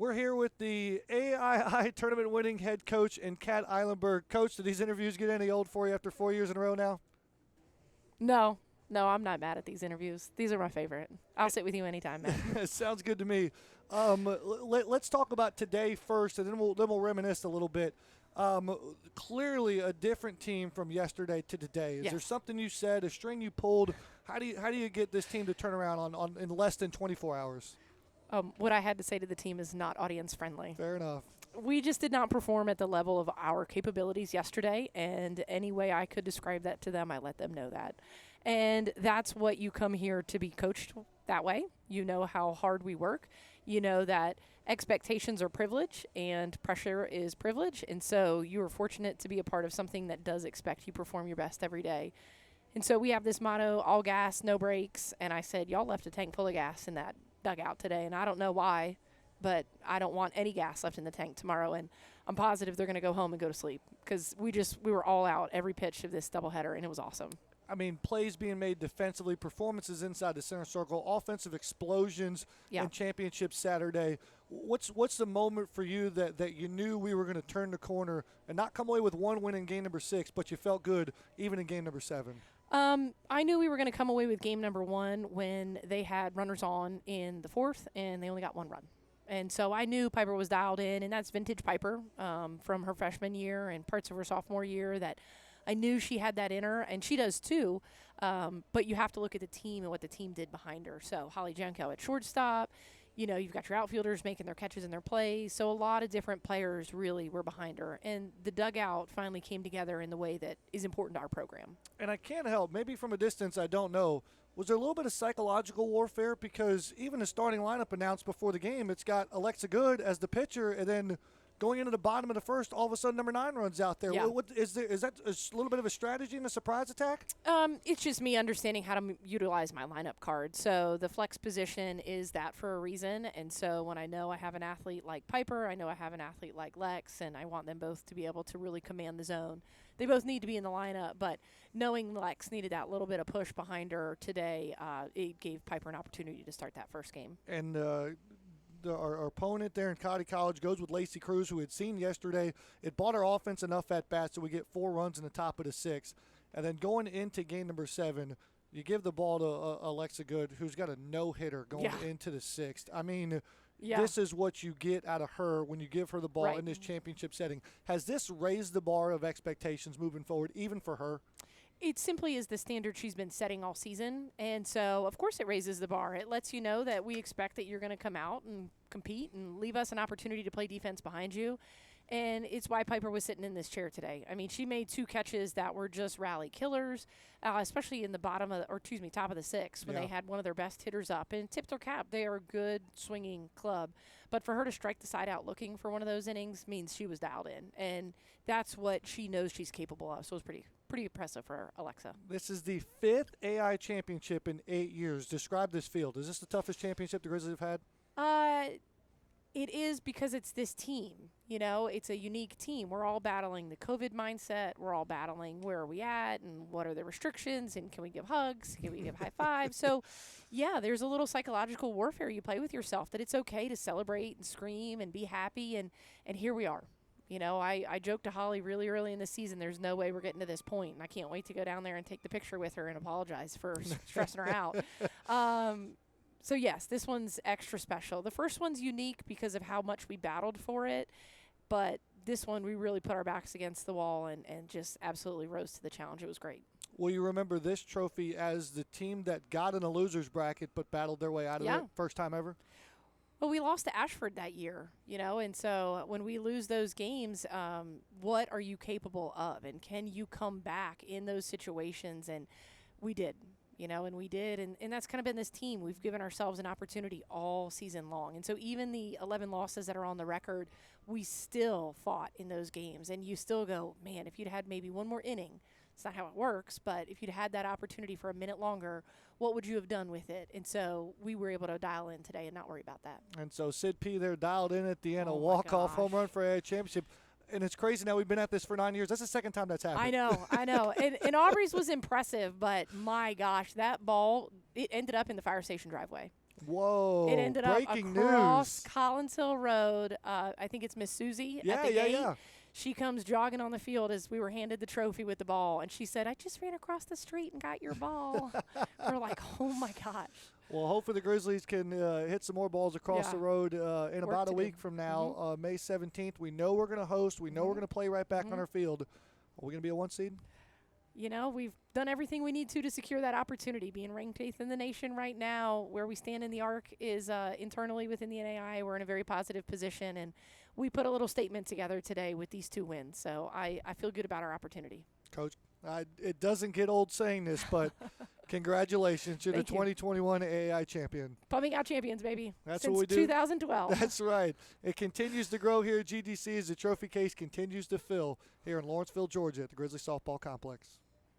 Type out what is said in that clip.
We're here with the A.I.I. tournament-winning head coach and Kat Ihlenburg. Coach, did these interviews get any old for you after 4 years in a row now? No, I'm not mad at these interviews. These are my favorite. I'll sit with you anytime, man. Sounds good to me. Let's talk about today first, and then we'll reminisce a little bit. Clearly a different team from yesterday to today. Is there something you said, a string you pulled? How do you get this team to turn around on in less than 24 hours? What I had to say to the team is not audience friendly. Fair enough. We just did not perform at the level of our capabilities yesterday, and any way I could describe that to them, I let them know that. And that's what you come here to be coached that way. You know how hard we work. You know that expectations are privilege and pressure is privilege. And so you are fortunate to be a part of something that does expect you perform your best every day. And so we have this motto, all gas, no brakes. And I said, y'all left a tank full of gas in that dugout today. And I don't know why, but I don't want any gas left in the tank tomorrow. And I'm positive they're going to go home and go to sleep because we were all out every pitch of this doubleheader, and it was awesome. I mean, plays being made defensively, performances inside the center circle, offensive explosions in championship Saturday. What's the moment for you that you knew we were going to turn the corner and not come away with one win in game number 6, but you felt good even in game number 7? I knew we were going to come away with game number 1 when they had runners on in the 4th, and they only got 1 run. And so I knew Piper was dialed in, and that's vintage Piper from her freshman year and parts of her sophomore year that I knew she had that in her, and she does too. But you have to look at the team and what the team did behind her. So Holly Janko at shortstop. You know, you've got your outfielders making their catches and their plays. So a lot of different players really were behind her. And the dugout finally came together in the way that is important to our program. And I can't help, maybe from a distance, I don't know, was there a little bit of psychological warfare? Because even the starting lineup announced before the game, it's got Alexa Good as the pitcher, and then going into the bottom of the first, all of a sudden number 9 runs out there. Yeah. Is that a little bit of a strategy and a surprise attack? It's just me understanding how to utilize my lineup card. So the flex position is that for a reason. And so when I know I have an athlete like Piper, I know I have an athlete like Lex, and I want them both to be able to really command the zone. They both need to be in the lineup, but knowing Lex needed that little bit of push behind her today, it gave Piper an opportunity to start that first game. And our opponent there in County College goes with Lacey Cruz, who we had seen yesterday. It bought our offense enough at bat so we get 4 runs in the top of the 6th. And then going into game number 7, you give the ball to Alexa Good, who's got a no-hitter going into the 6th. I mean, this is what you get out of her when you give her the ball in this championship setting. Has this raised the bar of expectations moving forward, even for her? It simply is the standard she's been setting all season. And so, of course, it raises the bar. It lets you know that we expect that you're going to come out and compete and leave us an opportunity to play defense behind you. And it's why Piper was sitting in this chair today. I mean, she made 2 catches that were just rally killers, especially in the top of the 6th when they had one of their best hitters up and tipped her cap. They are a good swinging club. But for her to strike the side out looking for one of those innings means she was dialed in. And that's what she knows she's capable of. So it was pretty impressive for Alexa. This is the 5th A.I. championship in 8 years. Describe this field. Is this the toughest championship the Grizzlies have had? It is because it's this team. You know, it's a unique team. We're all battling the COVID mindset. We're all battling where are we at and what are the restrictions and can we give hugs? Can we give high fives? So, yeah, there's a little psychological warfare you play with yourself that it's okay to celebrate and scream and be happy, and here we are. You know, I joked to Holly really early in the season, there's no way we're getting to this point, and I can't wait to go down there and take the picture with her and apologize for stressing her out. So, yes, this one's extra special. The first one's unique because of how much we battled for it, but this one we really put our backs against the wall and just absolutely rose to the challenge. It was great. Will you remember this trophy as the team that got in a loser's bracket but battled their way out of it first time ever? Well, we lost to Ashford that year, you know, and so when we lose those games, what are you capable of? And can you come back in those situations? And we did. You know, and we did, and that's kind of been this team. We've given ourselves an opportunity all season long. And so even the 11 losses that are on the record, we still fought in those games. And you still go, man, if you'd had maybe one more inning, it's not how it works, but if you'd had that opportunity for a minute longer, what would you have done with it? And so we were able to dial in today and not worry about that. And so Sid P there dialed in at the end, a walk-off home run for a championship. And it's crazy now we've been at this for 9 years. That's the second time that's happened. I know. And Aubrey's was impressive, but my gosh, that ball, it ended up in the fire station driveway. Whoa. It ended up Breaking across news. Collinshill Road. I think it's Miss Susie at Yeah, the yeah, gate. yeah. She comes jogging on the field as we were handed the trophy with the ball, and she said, "I just ran across the street and got your ball." We're like, "Oh my gosh!" Well, hopefully the Grizzlies can hit some more balls across the road in about a week from now, May 17th. We know we're going to host. We know we're going to play right back on our field. Are we going to be a 1 seed? You know, we've done everything we need to secure that opportunity. Being ranked 8th in the nation right now, where we stand in the arc is internally within the A.I.I. We're in a very positive position, and we put a little statement together today with these 2 wins. So I feel good about our opportunity. Coach, it doesn't get old saying this, but congratulations. You're the 2021 A.I.I. champion. Pumping out champions, baby. That's Since what we do. 2012. That's right. It continues to grow here at GDC as the trophy case continues to fill here in Lawrenceville, Georgia at the Grizzly Softball Complex.